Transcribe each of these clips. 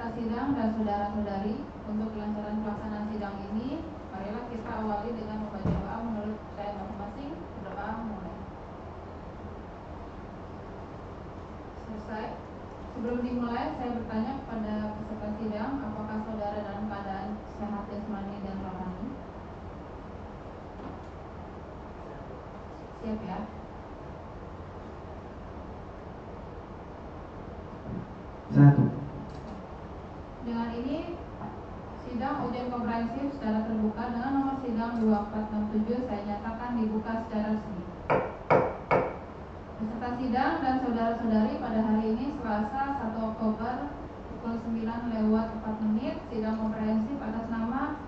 peserta sidang dan saudara-saudari, untuk kelancaran pelaksanaan sidang ini, marilah kita awali dengan membaca doa menurut saya masing-masing. Berdoa mulai. Selesai. Sebelum dimulai, saya bertanya kepada peserta sidang, apakah saudara dalam keadaan sehat jasmani dan rohani? Siap ya? Satu. Dengan ini, sidang ujian komprehensif secara terbuka dengan nomor sidang 2467 saya nyatakan dibuka secara resmi. Peserta sidang dan saudara-saudari, pada hari ini Selasa 1 Oktober pukul 9:04, sidang komprehensif atas nama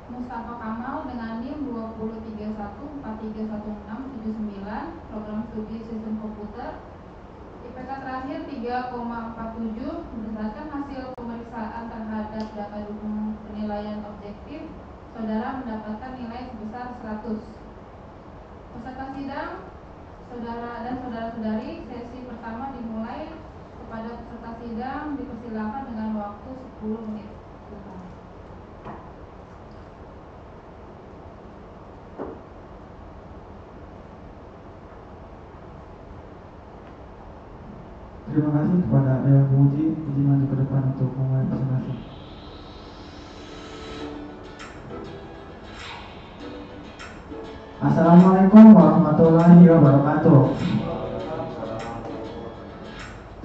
Mustafa Kamal dengan NIM 2031431679, program studi sistem komputer, IPK terakhir 3,47. Berdasarkan hasil pemeriksaan terhadap data dukung penilaian objektif, saudara mendapatkan nilai sebesar 100. Peserta sidang, saudara dan saudara-saudari, sesi pertama dimulai. Kepada peserta sidang dipersilakan dengan waktu 10 menit. Terima kasih kepada Dewan Penguji. Izin maju ke depan untuk memulai presentasi. Assalamualaikum warahmatullahi wabarakatuh.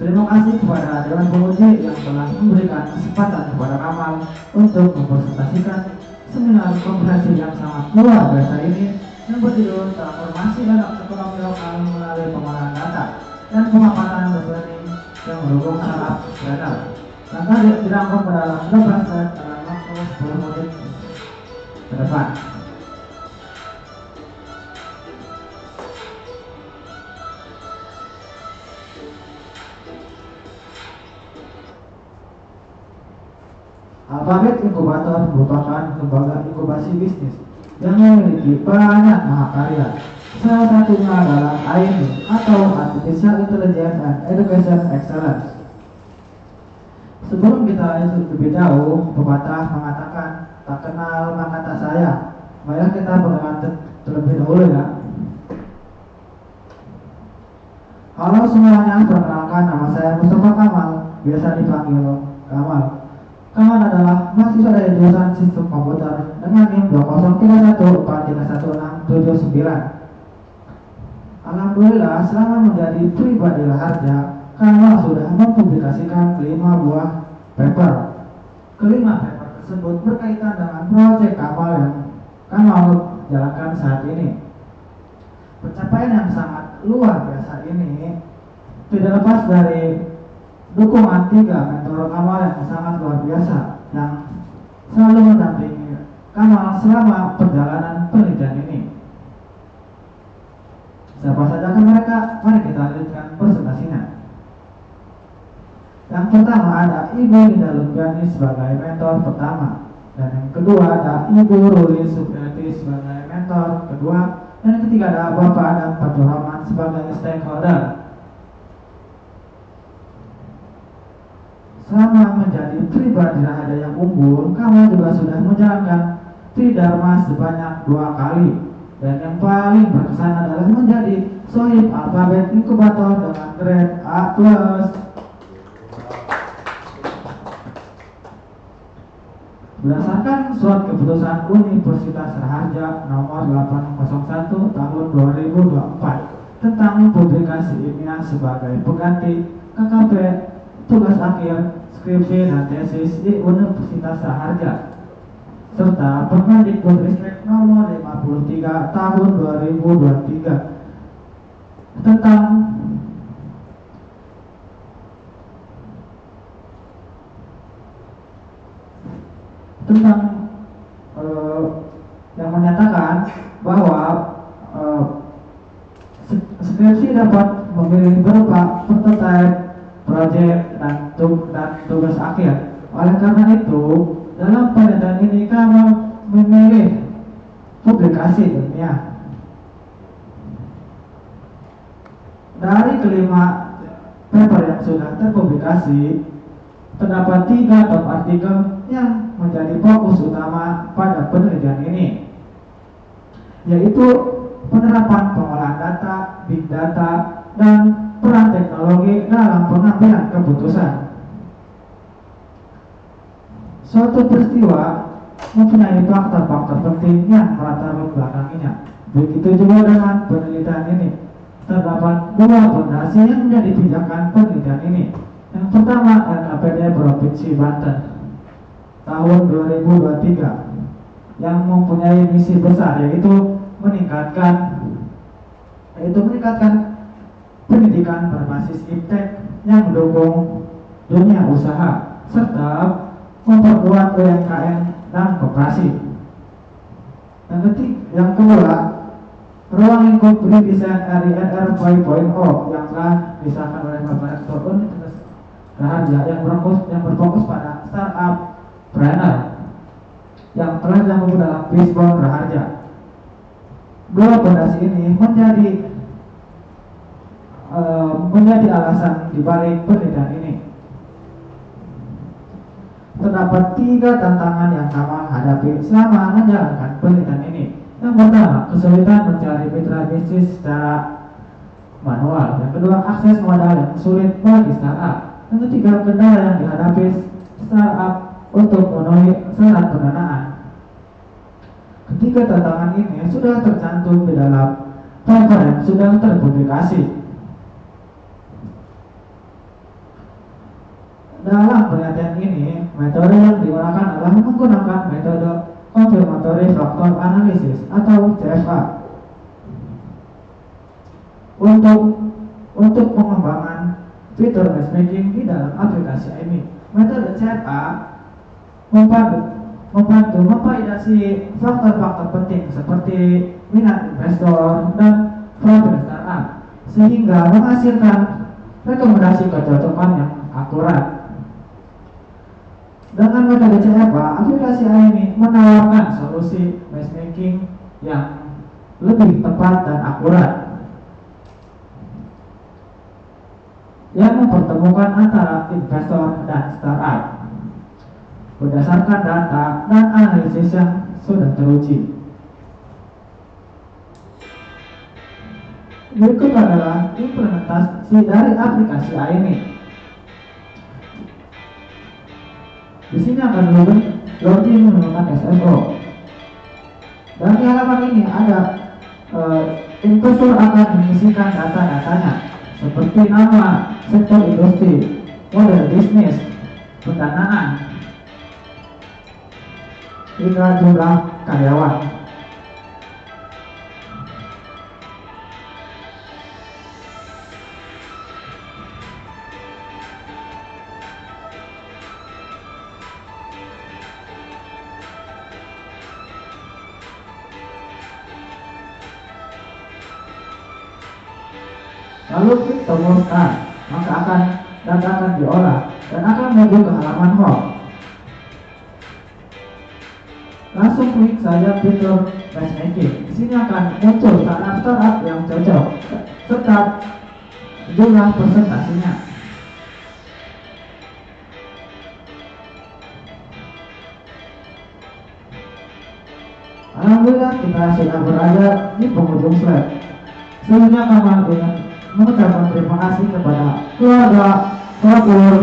Terima kasih kepada Dewan Penguji yang telah memberikan kesempatan kepada Kamal untuk mempresentasikan seminar komprehensif yang sangat luar biasa ini yang berjudul Transformasi Dalam Ekonomi Lokal melalui Pengolahan Data dan Pemaparan Berani yang mendukung startup trader. Maka dirangkum ke dalam 12 slide dalam waktu 10 menit ke depan. Alphabet Inkubator merupakan lembaga inkubasi bisnis yang memiliki banyak mahakarya. Salah satunya adalah AIME atau Artificial Intelligence and Education Excellence. Sebelum kita lebih jauh, pepatah mengatakan tak kenal maka tak sayang. Marilah kita perkenalan terlebih dahulu ya. Halo semuanya, perkenalkan nama saya Mustafa Kamal, biasa dipanggil Kamal. Kamal adalah mahasiswa dari jurusan Sistem Komputer dengan NIM 20314311679. Alhamdulillah, selama menjadi pribadi raharja, Kamal sudah mempublikasikan 5 buah paper. Kelima paper tersebut berkaitan dengan proyek Kamal yang Kamal jalankan saat ini. Pencapaian yang sangat luar biasa ini tidak lepas dari dukungan 3 mentor Kamal yang sangat luar biasa yang selalu mendampingi Kamal selama perjalanan penelitian ini. Siapa saja mereka? Mari kita lanjutkan presentasinya. Yang pertama ada Ibu Linda Lumpiani sebagai mentor pertama, dan yang kedua ada Ibu Ruli Supriyati sebagai mentor kedua, dan yang ketiga ada Bapak Adam Fathur sebagai stakeholder. Selama menjadi pribadi raharja yang unggul, kamu juga sudah menjalankan Tridharma sebanyak 2 kali. Dan yang paling berkesan adalah menjadi Sohib Alphabet Inkubator dengan grade A+. Berdasarkan surat keputusan Universitas Raharja nomor 801 tahun 2024 tentang publikasi ilmiah sebagai pengganti KKP, tugas akhir, skripsi dan tesis di Universitas Raharja, serta Permendikbudristek nomor 53 tahun 2023 tentang yang menyatakan bahwa skripsi dapat memilih berupa prototype, proyek, dan tugas akhir. Oleh karena itu, dalam penelitian ini kami memilih publikasi ilmiah. Dari kelima paper yang yang sudah terpublikasi, terdapat 3 top artikel yang menjadi fokus utama pada penelitian ini, yaitu penerapan pengolahan data, big data, dan peran teknologi dalam pengambilan keputusan. Suatu peristiwa mempunyai faktor-faktor penting yang melatar belakanginya. Begitu juga dengan penelitian ini. Terdapat 2 fondasi yang menjadi pijakan penelitian ini. Yang pertama, LKPD Provinsi Banten tahun 2023 yang mempunyai misi besar, yaitu meningkatkan pendidikan berbasis iptek yang mendukung dunia usaha serta memperkuat UMKM dan koperasi. Yang kedua, ruang lingkup redesign RINR 5.0 yang telah disahkan oleh Bapak Rektor Universitas Raharja yang berfokus pada startup trainer yang telah dilakukan dalam Bisbon Raharja. 2 fondasi ini menjadi alasan dibalik penelitian ini. Terdapat 3 tantangan yang Kamal hadapi selama menjalankan penelitian ini. Yang pertama, kesulitan mencari mitra bisnis secara manual. Yang kedua, akses modal yang sulit bagi startup. Yang ketiga, kendala yang dihadapi startup untuk memenuhi syarat pendanaan. Ketiga tantangan ini sudah tercantum di dalam paper yang sudah terpublikasi. Dalam penelitian ini, metode yang digunakan adalah menggunakan metode confirmatory factor analysis atau CFA untuk pengembangan fitur matchmaking di dalam aplikasi ini. Metode CFA membantu memvalidasi faktor-faktor penting seperti minat investor dan profil startup sehingga menghasilkan rekomendasi kecocokan yang akurat. Dengan metode CFA, aplikasi ini menawarkan solusi matchmaking yang lebih tepat dan akurat, yang mempertemukan antara investor dan startup berdasarkan data dan analisis yang sudah teruji. Berikut adalah implementasi dari aplikasi ini. Di sini akan login menggunakan SSO. Dan di halaman ini ada investor akan mengisikan data-datanya seperti nama, sektor industri, model bisnis, pendanaan, hingga jumlah karyawan. Lalu klik tombol start, maka data akan diolah dan akan menuju ke halaman home. Langsung klik saja fitur matchmaking. Di sini akan muncul startup yang cocok serta jumlah presentasinya. Alhamdulillah, kita sudah berada di penghujung slide. Sebelumnya kami ingin mengucapkan terima kasih kepada keluarga, pelapor,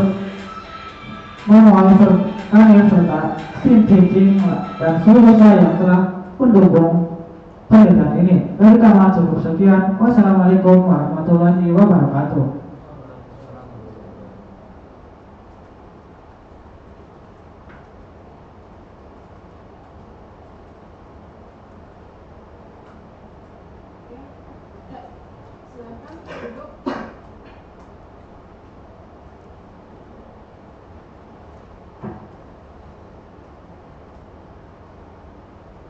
moderator kalian serta tim teaching dan seluruh saya yang telah mendukung penelitian ini. Dari kami cukup sekian. Wassalamualaikum warahmatullahi wabarakatuh.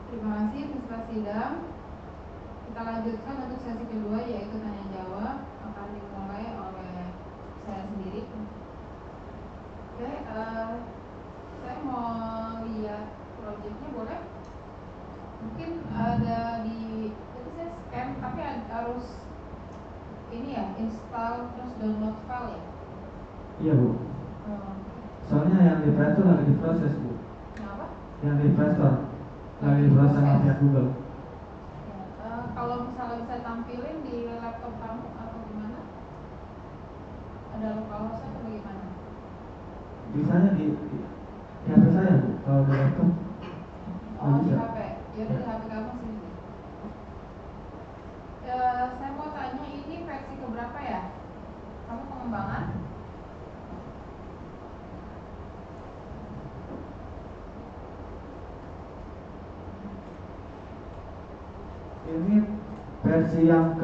Terima kasih peserta sidang. Kita lanjutkan untuk sesi kedua, yaitu tanya jawab, akan dimulai oleh saya sendiri. Oke, saya mau lihat proyeknya, boleh? Mungkin ada di, itu saya scan, tapi harus ini ya, install terus download file ya. Iya Bu. Soalnya yang di Play Store lagi diproses Bu. Kenapa? Yang di Play Store lagi diproses sama pihak Google. Ya, kalau misalnya bisa tampilin di laptop kamu atau gimana? Ada lokal hostnya atau bagaimana? Bisanya di HP saya Bu. Kalau di laptop Oh, di bisa. HP. Ya udah di HP kamu sini. Saya mau tanya ini versi keberapa ya? Kamu pengembangan? Ini versi yang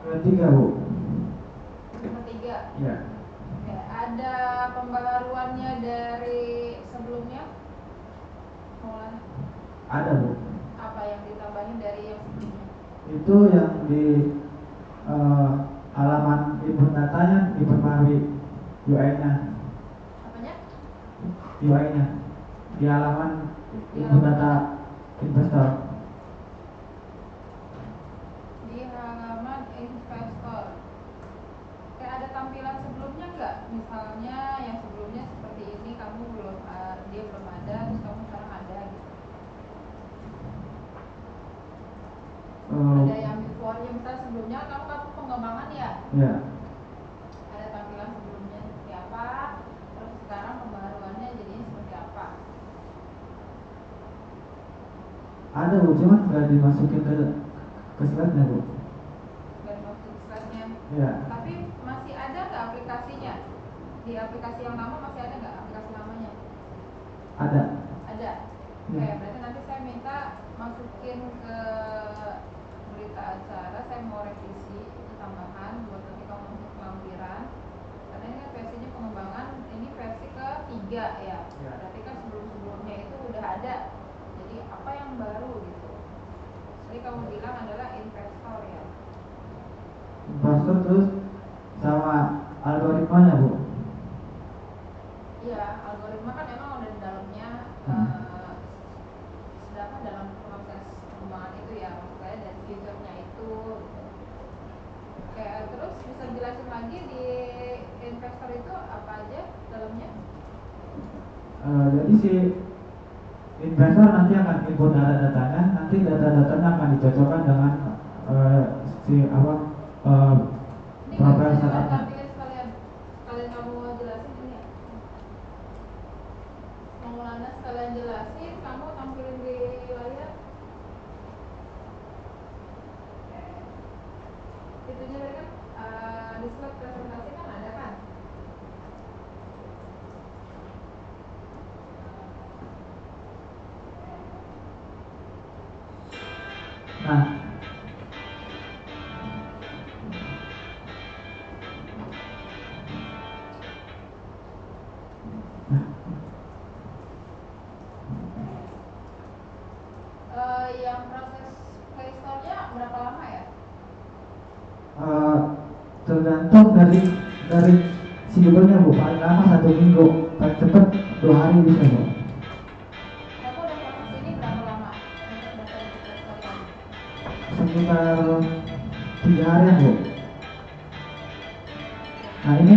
ketiga Bu. Ketiga. Iya. Ya, ada pembaharuannya dari sebelumnya? Maulana? Ada Bu. Apa yang ditambahin dari yang sebelumnya? Itu yang di halaman input datanya diperbarui UI-nya. Apanya? UI-nya di halaman input data investor. Di halaman investor. Kayak ada tampilan sebelumnya nggak? Misalnya yang sebelumnya seperti ini, kamu belum, dia belum ada, terus kamu sekarang ada gitu. Ada yang before-nya, misalnya sebelumnya kamu pengembangan ya? Ya. Ada tampilan sebelumnya seperti apa, terus sekarang pembaharuannya jadinya seperti apa? Ada Bu, cuman nggak dimasukin ke slide-nya Bu. Dan waktu slide-nya. Ya. Tapi masih ada nggak aplikasinya? Di aplikasi yang lama masih ada nggak aplikasi lamanya? Ada. Ada. Ya. Oke, berarti nanti saya minta masukin ke berita acara, saya mau revisi itu tambahan buat nanti kamu untuk lampiran. Karena ini kan versinya pengembangan, ini versi ketiga ya. Ya. Berarti kan sebelum-sebelumnya itu udah ada. Jadi apa yang baru gitu? Jadi kamu bilang adalah investor ya. Investor terus sama algoritmanya Bu. Iya, algoritma kan emang udah di dalamnya. Sedangkan dalam proses pengembangan itu ya, maksud saya dari fiturnya itu gitu. Kayak terus bisa jelasin lagi di investor itu apa aja dalamnya? Jadi si investor nanti akan input data-datanya, nanti data-datanya akan dicocokkan dengan si apa Ini profil kan startupnya. tampilin sekalian kamu jelasin ini ya. Maulana sekalian jelasin, kamu tampilin di layar. Itunya tadi kan di slide presentasi kan ada kan? Nah, Yang proses Play Store-nya berapa lama ya? tergantung dari sibelnya Bu, paling lama 1 minggu, paling cepat 2 hari bisa Bu. Kamu udah proses ini berapa lama untuk data di Play Store-nya? Sekitar 3 harian Bu. Nah ini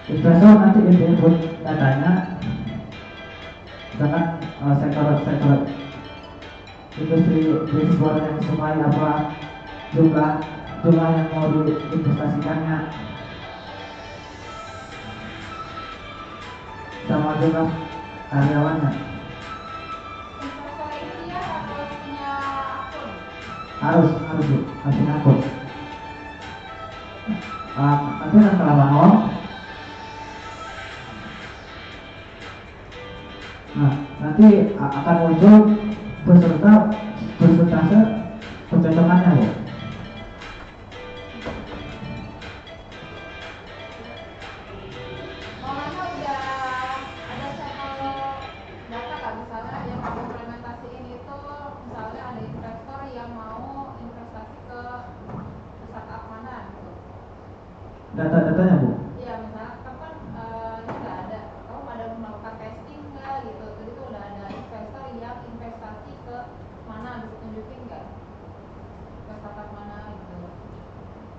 investor nanti input datanya dengan sektor industri bisnis baru yang disukai, apa jumlah yang mau diinvestasikannya, sama jumlah karyawannya. Investor ini dia harus punya akun. Harus Bu, harus punya akun. Nanti setelah bangun, nah nanti akan muncul persentase pencocokannya Bu. Maulana udah ada sampel data kan, misalnya yang kamu implementasiin itu, misalnya ada investor yang mau investasi ke startup mana gitu. Data-datanya Bu. Iya, misalnya kamu kan ini nggak ada, kamu ada melakukan testing nggak gitu. Jadi tuh udah ada investor yang investasi ke mana, bisa tunjukin nggak? Ke startup mana gitu.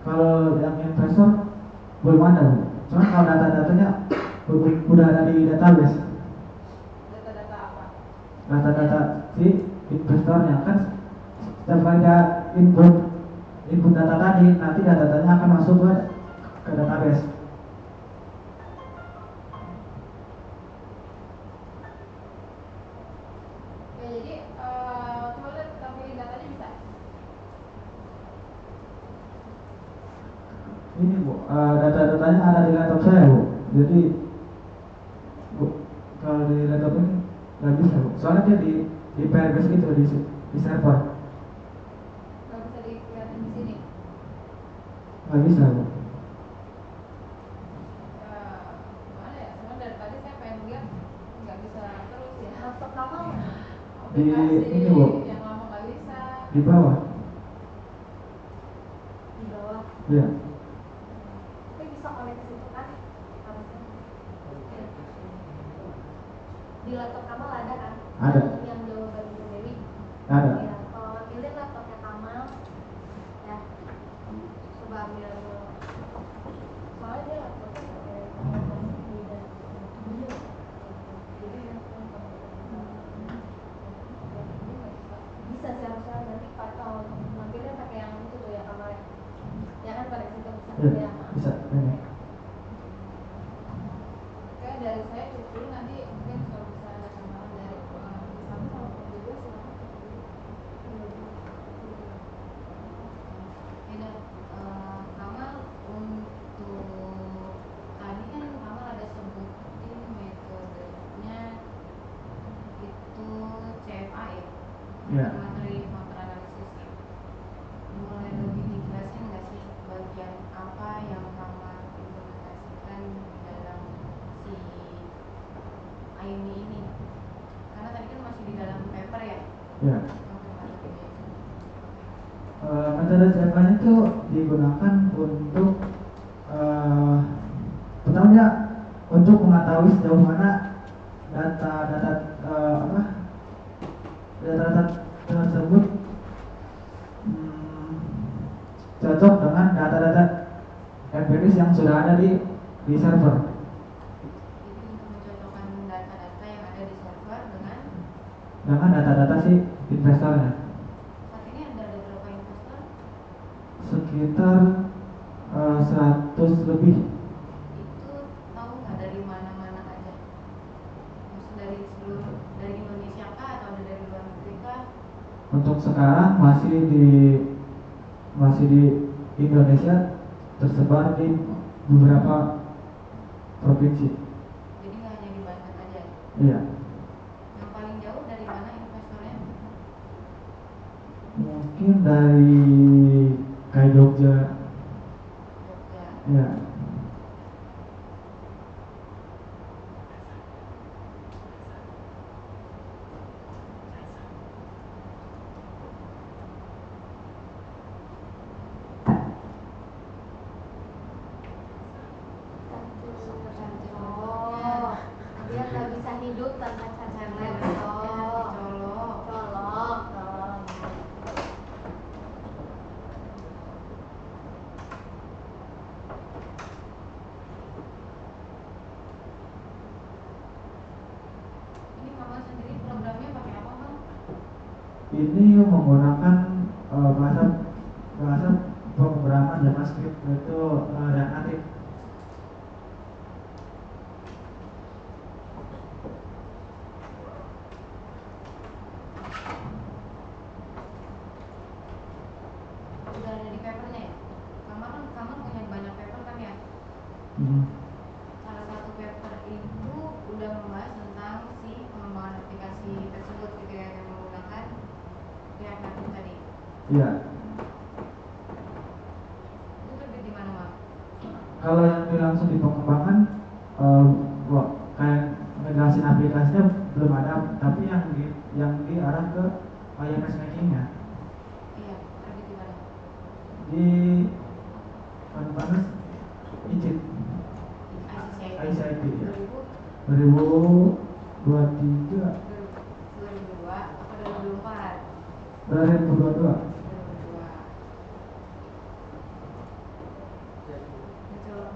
Kalau yang investor belum ada Bu. Soalnya kalau data-datanya udah ada di database. Data-data apa? Data-data si investornya kan setiap kali dia input data tadi, nanti data-datanya akan masuk ke database. Ya jadi coba lihat tampilin datanya bisa. Ini Bu, data-datanya ada di laptop saya Bu. Jadi Bu, kalau di laptop ini nggak bisa Bu. Soalnya dia di PRBS gitu di server. Nggak bisa dilihatin di sini. Nggak bisa Bu. Gimana ya? Cuma dari tadi saya pengen lihat nggak bisa terus ya. Laptop lama Di aplikasi ini Bu, yang lama nggak bisa. di bawah. Di bawah. Iya. Tapi bisa connect ke situ kan? Harusnya. Di laptop Kamal ada kan? Ada. Yang jawaban Ibu Dewi. Ada. Ya, kalau ambilin laptopnya Kamal, ya, coba ambil. Soalnya dia laptopnya pakai beda. Jadi bisa sih harusnya nanti nampilnya pakai yang itu tuh ya Kamal ya. Ya kan pada situ bisa. Iya, Ya. bisa. Ini. Oke, dari saya cukup dulu, nanti mungkin kalau bisa ada tambahan dari satu sama kedua silakan. Ini Kamal untuk tadi kan Kamal ada sebutin metodenya itu CFA ya, Iya. materi counter analisis ya. Mulai lebih dijelasin nggak sih bagian apa yang Kamal implementasikan di dalam si ini? Karena tadi kan masih di dalam paper ya. Iya. Materinya itu. Metode CFA itu digunakan untuk pertama untuk mengetahui sejauh mana data-data data-data tersebut cocok dengan data-data empiris yang sudah ada di server. Jadi untuk mencocokkan data-data yang ada di server dengan data-data si investornya. saat ini ada berapa investor? Sekitar 100 lebih. Itu tahu nggak dari mana-mana aja? Maksud dari seluruh, dari Indonesia kah atau ada dari luar negeri kah? Untuk sekarang masih di Indonesia, tersebar di beberapa provinsi. Jadi nggak hanya di Banten aja. Iya. Yang paling jauh dari mana investornya? Mungkin dari kayak Jogja. Jogja. Iya. Oh, dia nggak bisa hidup tanpa cacar colok. Colok. Ini Kamal sendiri programnya pakai apa, Bang? Ini menggunakan bahasa pemrograman JavaScript, yaitu React Native. Udah ada di papernya ya? Kamal punya banyak paper kan ya? Salah satu paper itu udah membahas tentang si pengembangan aplikasi tersebut gitu ya, yang menggunakan React Native tadi. Iya. Itu terbit di mana, Bang? Kalau yang langsung di pengembangan, kayak ngejelasin aplikasinya belum ada, tapi yang diarah ke iOS making-nya. Iya, terbit di mana? Di Panas Egypt, ICIP ya. 2023, 2002 atau 2004? 2022. 2002. Betul.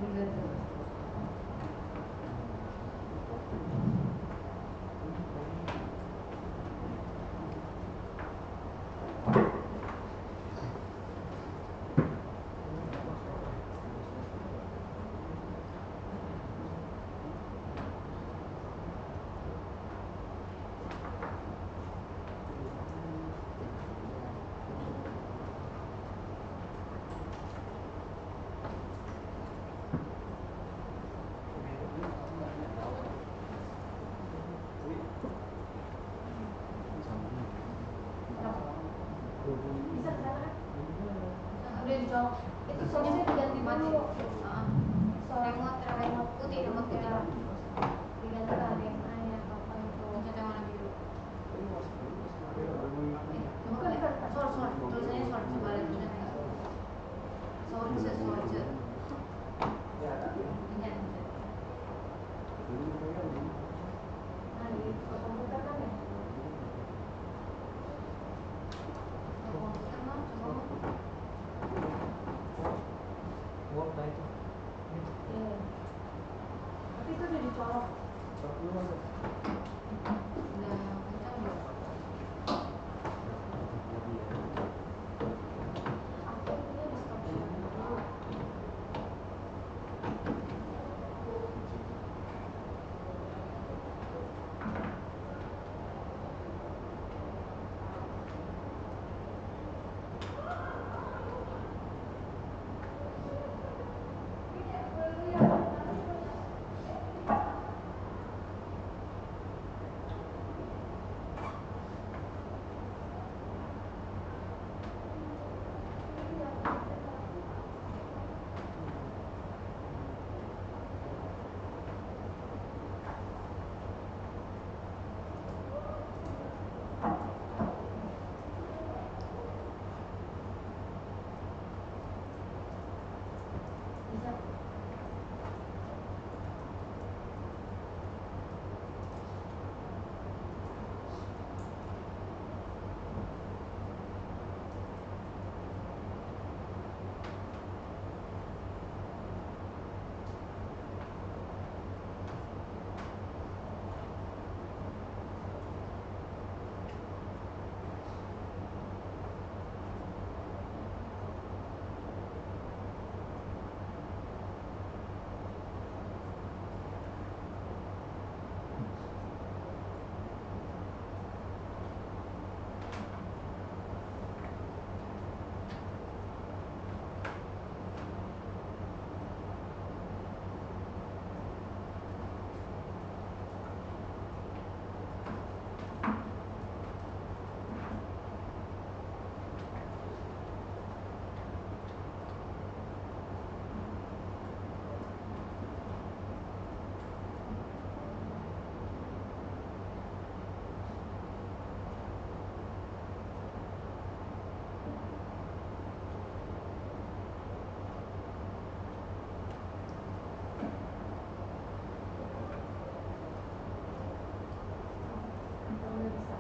Itu soalnya diganti dulu. Remote putih diganti lah HDMI ya apa itu. Pencet yang warna biru. Sol tulisannya sol coba lihat tulisannya. Solce. Pencet. Nah di komputer kan ya. Komputer mah coba. Tapi itu udah dicolok. Udah kencang belum? Aku ini di stop dulu. Bisa. Udah bisa.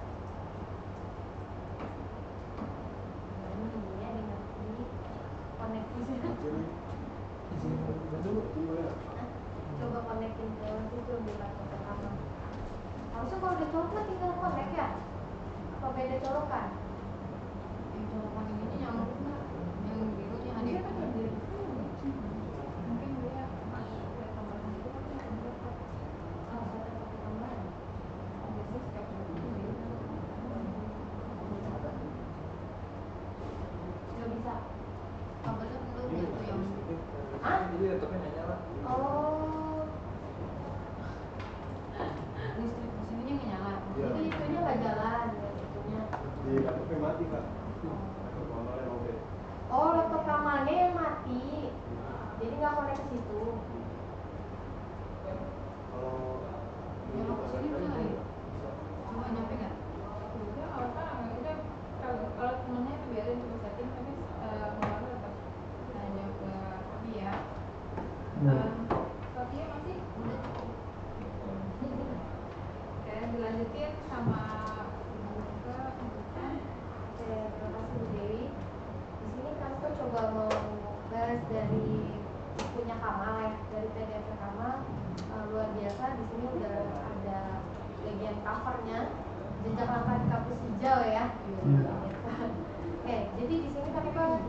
Ini ya di koneksi. Coba konekin ke situ di laptop pertama. Harusnya kalau udah colok mah tinggal connect ya? Apa beda colokan? Yang colokan ininya nyala enggak? Yang birunya ada. Dia kan yang biru. Mungkin dia pas lihat tambahan itu kan yang convert. Oh, saya pakai tambahan. Biasanya setiap buku biru. Nggak bisa. Kabelnya belum itu yang Hah? Jadi laptopnya nggak nyala. Oh, listrik di sininya nggak nyala. Iya. jadi itunya nggak jalan ya itunya. Di laptopnya mati kak. Laptop kamarnya robek. Oh, laptop kamarnya yang mati. Jadi nggak connect ke situ. Kalau Nyolok ke sini bisa nggak ya? bisa. Coba nyampe nggak? Bisa, kita kalau temennya itu biarin coba setting tapi pengaruh tetap hanya ke Sophia ya. Sophia masih udah cukup. Oke, dilanjutin sama buka bukan. Oke, terima kasih Bu Dewi. Di sini kamu coba mau bahas dari punya Kamal ya. hijau ya. Iya. Oke, jadi di sini kan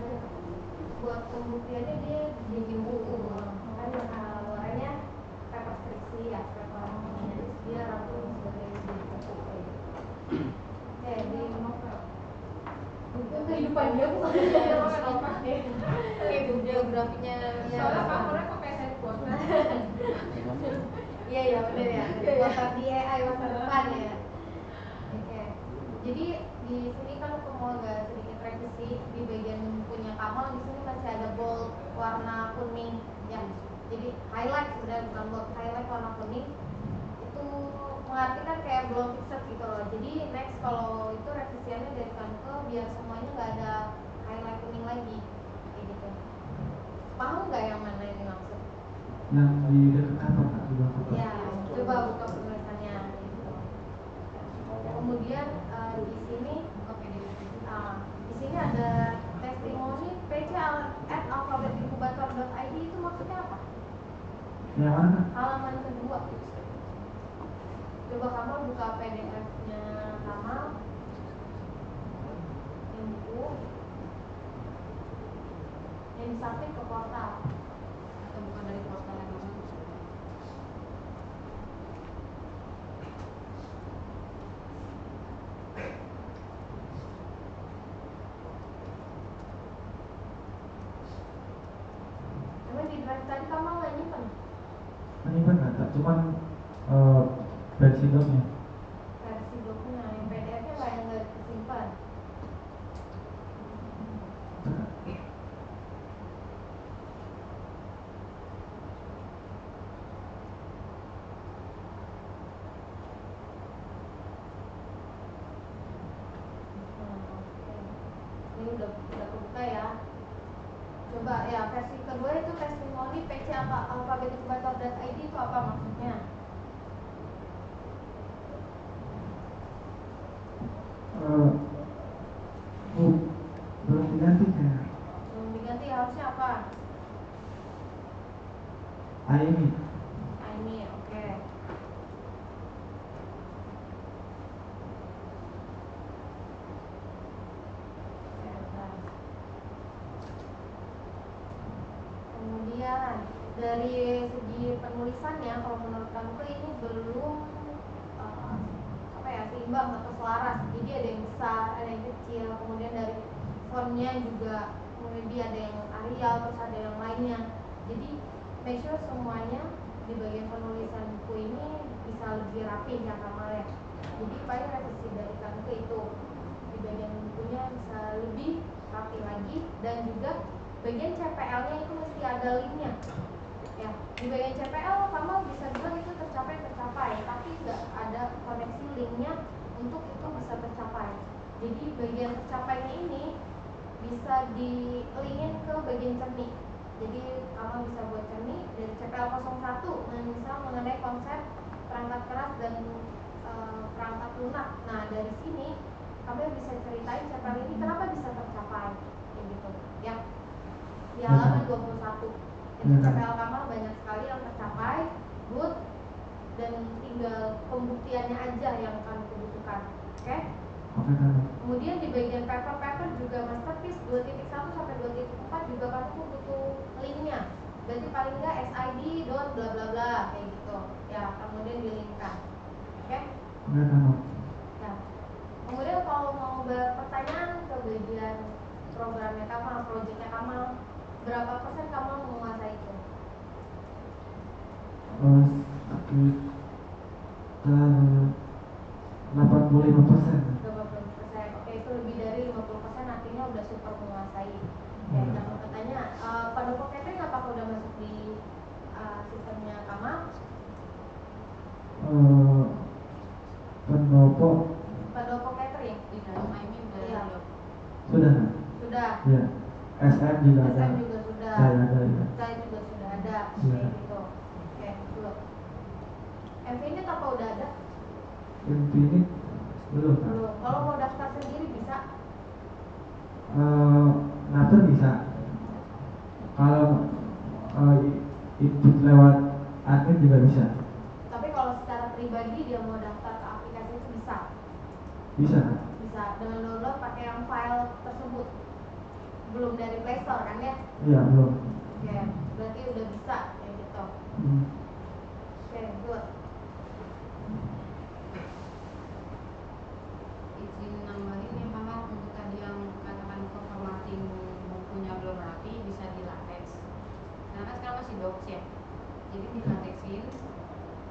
buat pembuktiannya dia bikin buku kan warnanya paper skripsi ya, paper dia rangkum sebagai jadi buku kayak gitu. Oke, di novel buku kehidupan dia bukan kayak biografinya Soalnya covernya kok kayak Harry Potter. iya benar ya, buatan di AI masa depan ya. Oke, jadi di sini kan aku mau agak sedikit revisi di bagian punya Kamal. Di sini masih ada bold warna kuning ya, jadi highlight sebenarnya bukan bold, highlight warna kuning itu mengartikan kayak belum fixed gitu loh. Jadi next kalau itu revisiannya dari Kanke biar semuanya nggak ada highlight kuning lagi kayak gitu. Paham nggak yang mana ini maksud? Yang di dekat apa Kak? Di bawah apa? Ya, coba buka penulisannya gitu. Kemudian di sini di sini ada testimoni pc@alfabetinkubator.id itu maksudnya apa? Yang mana Kak? Halaman kedua. Coba kamu buka PDF-nya Kamal yang buku yang disubmit ke portal atau bukan dari portal yang mana? Coba di drive tadi Kamal nggak nyimpen? Menyimpan nggak Kak? Cuman versi docnya. Versi doknya yang PDF-nya nggak yang nggak disimpan. Ini udah kebuka ya. Coba ya versi kedua itu testimoni pc@alfabetinkubator.id itu apa maksudnya? Belum diganti kayak Belum diganti harusnya apa? ini. Ini oke. Kemudian dari segi penulisannya kalau menurut kamu ini belum seimbang atau selaras. Jadi ada yang besar, ada yang kecil. Kemudian dari fontnya juga maybe ada yang Arial, terus ada yang lainnya. Jadi make sure semuanya di bagian penulisan buku ini bisa lebih rapi ya Kamal ya. Jadi paling revisi dari kamu itu di bagian bukunya bisa lebih rapi lagi, dan juga bagian CPL-nya itu mesti ada linknya. Ya, di bagian CPL kamu bisa bilang itu tercapai, tapi nggak ada koneksi linknya untuk itu bisa tercapai. Jadi bagian tercapainya ini bisa di linkin ke bagian cernik. Jadi kamu bisa buat cernik dari CPL 01 dan misal mengenai konsep perangkat keras dan perangkat lunak. Nah dari sini kamu bisa ceritain CPL ini kenapa bisa tercapai, kayak gitu. Ya, di halaman 21. Jadi CPL Kamal banyak sekali yang tercapai, good, dan tinggal pembuktiannya aja yang kami butuhkan. Oke? Oke Kak. Kemudian di bagian paper juga masterpiece 2.1 sampai 2.4 juga kamu butuh linknya. Berarti paling enggak SID dot bla bla bla kayak gitu. Ya, kemudian di-linkkan. Oke? Oke Kak. Ya. Kemudian kalau mau berpertanyaan ke bagian programnya Kamal, proyeknya Kamal, berapa persen kamu menguasai itu? Sekitar 85%. 20%. Oke, itu lebih dari 50%, artinya udah super menguasai. Ya, jangan bertanya, Pendopo Catering apakah udah masuk di sistemnya Kamal? Pendopo Catering di dalam IMIM udah. Iya. Sudah. Sudah. Ya. SM juga ada. SM juga sudah. Saya ada ya. Saya juga sudah ada. Ya. Kayak gitu. Oke, belum. Infinite apa udah ada? Infinite belum. Belum. Kalau mau daftar sendiri bisa? Daftar bisa. Kalau input lewat admin juga bisa. Tapi kalau secara pribadi dia mau daftar ke aplikasi itu bisa? Bisa. Bisa. belum dari Play Store kan ya? Iya, belum. Oke, berarti udah bisa kayak gitu. Oke, good. Izin nambahin ya Mama, untuk tadi yang katakan formatting bukunya belum rapi bisa di latex. Nah kan sekarang masih docs ya, jadi di latexin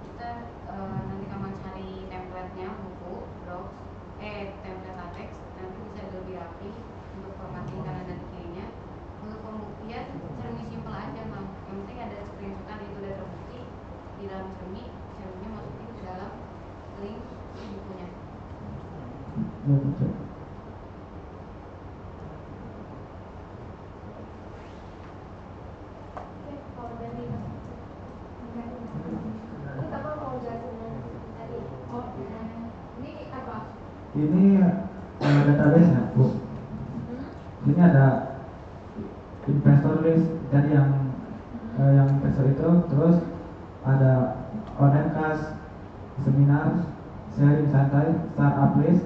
kita nanti kamu cari template-nya buku docs, template latex, nanti bisa lebih rapi untuk formatting kanan dan kirinya. Untuk pembuktian cermin simple aja Mam, yang penting ada screenshotan itu udah terbukti di dalam cerminnya masukin ke dalam link di bukunya. Ya, betul. Oke, kalau dari ini kamu mau jelasin tadi? Oh, ini apa? Ini database ya, Bu. Ini ada investor list dari yang investor itu, terus ada podcast, seminar, sharing santai, startup list,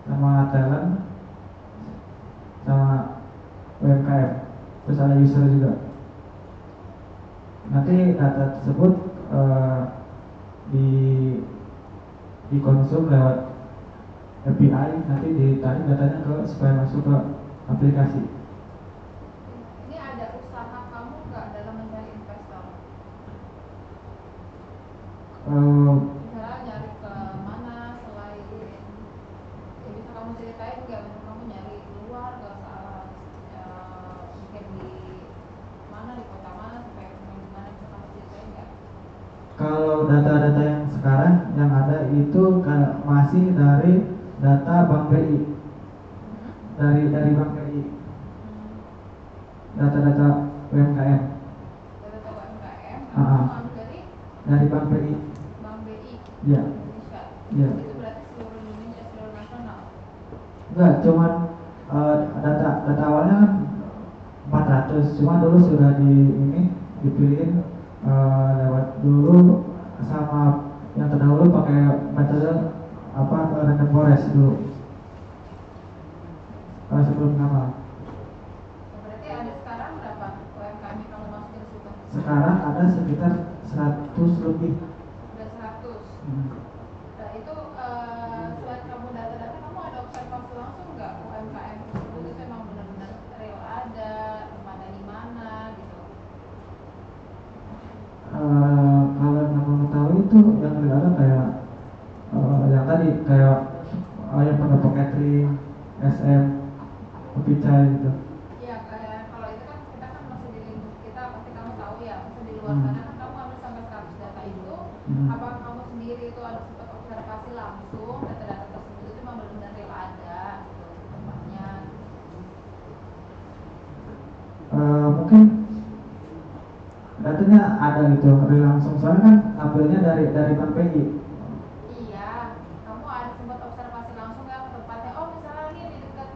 sama talent, sama UMKM, terus ada user juga. Nanti data tersebut dikonsum lewat API, nanti ditarik datanya supaya masuk ke aplikasi. Ini ada usaha kamu nggak dalam mencari investor? Misalnya nyari ke mana selain, ya bisa kamu ceritain nggak? Misal kamu nyari keluar nggak salah, mungkin di mana, di kota mana, supaya di mana, bisa kamu ceritain nggak? Kalau data-data yang sekarang yang ada itu masih dari data Bank BI, dari Bank BI, data-data UMKM. Data UMKM, Ah, ah. kamu ambil Dari Bank BI. Bank BI Ya. Indonesia. Ya. Itu berarti seluruh Indonesia, seluruh nasional. Enggak, cuman data awalnya kan 400, cuma dulu sudah dipilihin lewat dulu sama yang terdahulu pakai metode random forest dulu sebelum nama. Berarti ada sekarang berapa UMKM yang kamu masukin ke situ? Sekarang ada sekitar 100 lebih. Udah 100. Nah itu selain kamu data-data, kamu ada observasi langsung nggak UMKM tersebut itu emang benar-benar real ada, tempatnya di mana gitu? Kalau yang kamu tahu itu yang ada kayak yang tadi kayak yang pendopo catering, SM, kopi chai gitu. Iya, kayak kalau itu kan kita kan masih di lingkup kita, pasti kamu tahu ya, masih di luar sana kan kamu ambil sampai 100 data itu, apakah kamu sendiri itu ada sempat observasi langsung data-data tersebut itu memang benar-benar real ada gitu tempatnya? Mungkin datanya ada gitu real langsung, soalnya kan ambilnya dari Bank BI. Iya, kamu ada sempat observasi langsung nggak ke tempatnya? Oh misalnya nih di dekat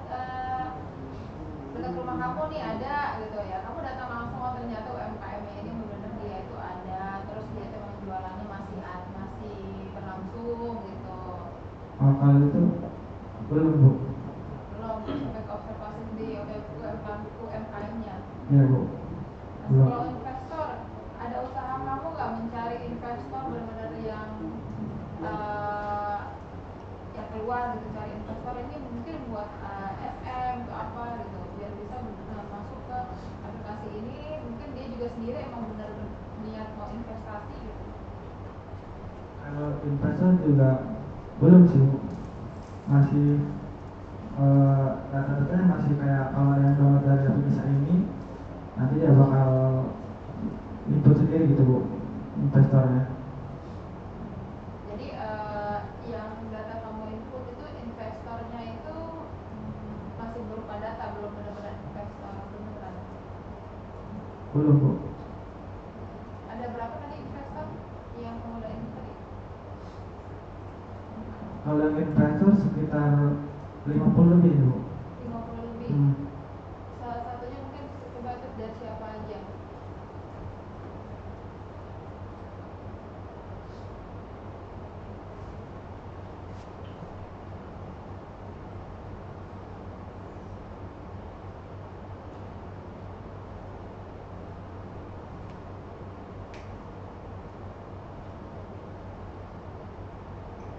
rumah kamu nih ada gitu ya, kamu datang langsung, oh ternyata UMKM-nya ini benar-benar dia itu ada, terus dia itu memang jualannya masih berlangsung gitu. Oh, kalau itu belum, Bu. Belum sampai ke observasi di UMKM-nya. Iya, Bu. Nah, Belum. kalau investor, ada usaha kamu nggak mencari investor benar-benar yang keluar gitu, cari investor ini mungkin buat SM atau apa gitu, biar bisa masuk ke aplikasi ini, mungkin dia juga sendiri emang benar-benar niat mau investasi gitu. Kalau investor juga belum sih, Bu. Masih data-datanya masih kayak kalau ada yang download dari aplikasi ini, nanti dia bakal input sendiri gitu, Bu, investornya. Jadi yang data kamu input itu investornya itu masih berupa data, belum benar-benar investor beneran. Belum, Bu. Ada berapa tadi investor yang kamu udah input tadi? Kalau yang investor sekitar 50 lebih, Bu. 50 lebih. Salah satunya mungkin coba itu dari siapa aja?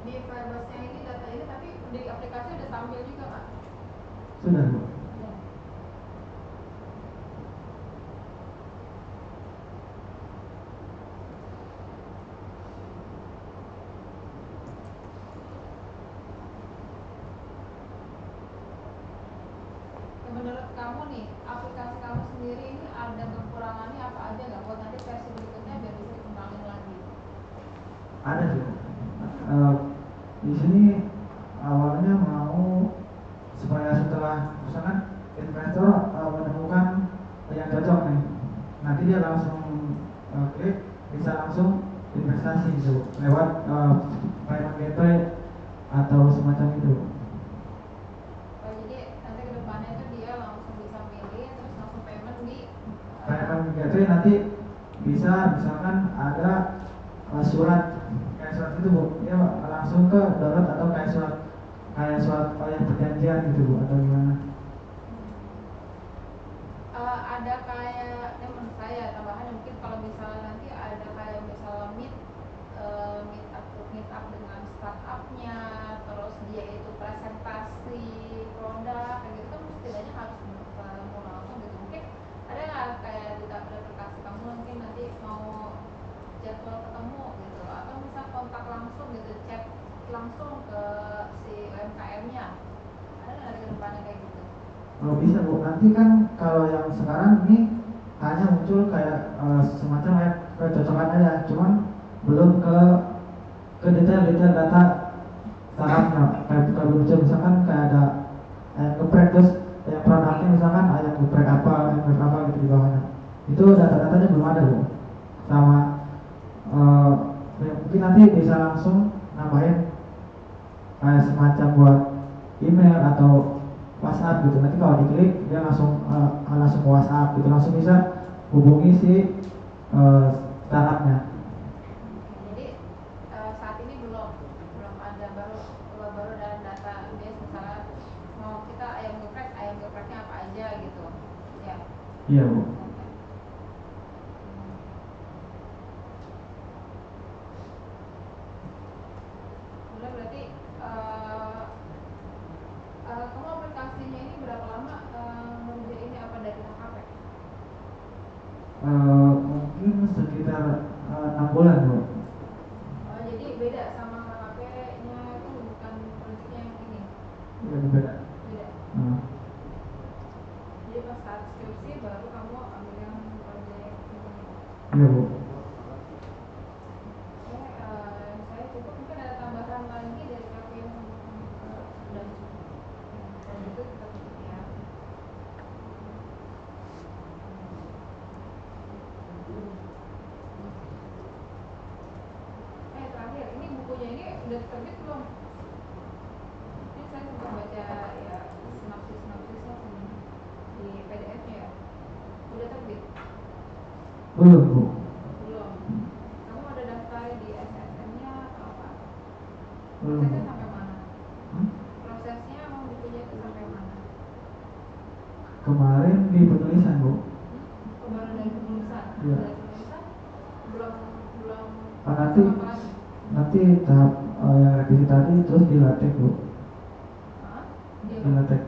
di Firebase-nya ini data ini tapi di aplikasi udah tampil juga Kak? Sudah Bu. Udah. Menurut kamu nih, aplikasi kamu sendiri ini ada kekurangannya apa aja nggak buat nanti versi berikutnya biar bisa dikembangin lagi? Ada sih Bu. Di sini awalnya mau supaya setelah misalkan investor menemukan yang cocok nih, nanti dia langsung klik bisa langsung investasi gitu lewat payment gateway atau semacam itu. Oh, jadi nanti ke depannya itu dia langsung bisa pilih terus langsung payment di Payment gateway nanti bisa misalkan ada surat kayak surat itu Bu, dia langsung ke download atau kayak surat yang perjanjian gitu Bu atau gimana? ada kayak menurut saya tambahan mungkin kalau misalnya nanti ada kayak misalnya meet up dengan startupnya, terus dia itu presentasi produk kayak gitu kan setidaknya harus ketemu langsung gitu. Mungkin ada nggak kayak di aplikasi kamu mungkin nanti mau jadwal ketemu gitu atau misal kontak langsung gitu, chat langsung ke si UMKM-nya, ada nggak dari kedepannya kayak gitu? Oh bisa Bu, nanti kan kalau yang sekarang ini hanya muncul kayak semacam kayak kecocokan aja, cuman belum ke detail data startupnya, kayak belum muncul misalkan kayak ada ayam geprek terus yang produknya misalkan ayam geprek apa gitu di bawahnya, itu data-datanya belum ada Bu. Sama mungkin nanti bisa langsung nambahin kayak semacam buat email atau WhatsApp gitu, nanti kalau diklik dia langsung ke WhatsApp gitu, langsung bisa hubungi si startupnya. Jadi saat ini belum ada baru dalam data base misalnya mau kita ayam gepreknya apa aja gitu ya. Iya Bu. Udah berarti kamu aplikasinya ini berapa lama ngerjainnya apa dari KKP? Mungkin sekitar 6 bulan Bu. Jadi beda sama KKP-nya itu bukan proyeknya yang ini. Iya beda. Beda. Jadi pas saat skripsi baru kamu ambil yang proyek ini. Iya Bu. Saya cukup, mungkin ada tambahan lagi dari KKP yang sudah cukup. Dan itu kita tutup ya. Terakhir, ini bukunya ini udah terbit belum? Ini saya sempat baca ya sinopsisnya di PDF-nya ya. Udah terbit? Belum Bu. Belum. Kamu ada daftar di SSN-nya atau apa? Belum. Prosesnya sampai mana? Prosesnya mau bukunya itu sampai mana? Kemarin di penulisan Bu. Baru dari penulisan. Iya. Dari penulisan belum Nanti tahap yang revisi tadi terus dilatih Bu. Dilatih.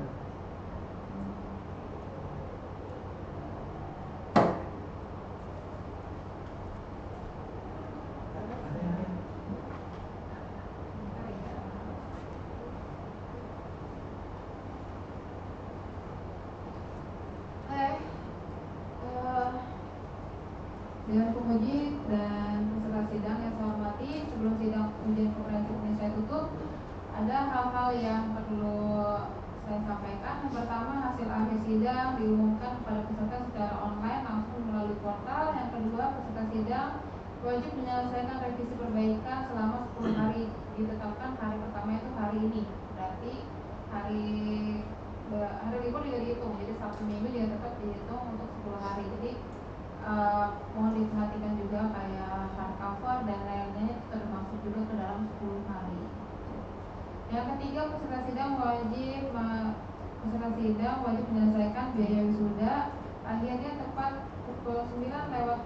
Dengan penguji dan peserta sidang yang saya hormati, sebelum sidang ujian komprehensif ini saya tutup, ada hal-hal yang perlu saya sampaikan. Yang pertama, hasil akhir sidang diumumkan kepada peserta secara online langsung melalui portal. Yang kedua, peserta sidang wajib menyelesaikan revisi perbaikan selama 10 hari. Ditetapkan hari pertama itu hari ini. Berarti hari libur juga dihitung. Jadi Sabtu Minggu juga tetap dihitung untuk 10 hari. Jadi mohon diperhatikan juga kayak hardcover dan lainnya itu termasuk juga ke dalam 10 hari. Yang ketiga, peserta sidang wajib menyelesaikan biaya wisuda akhirnya tepat pukul 9 lewat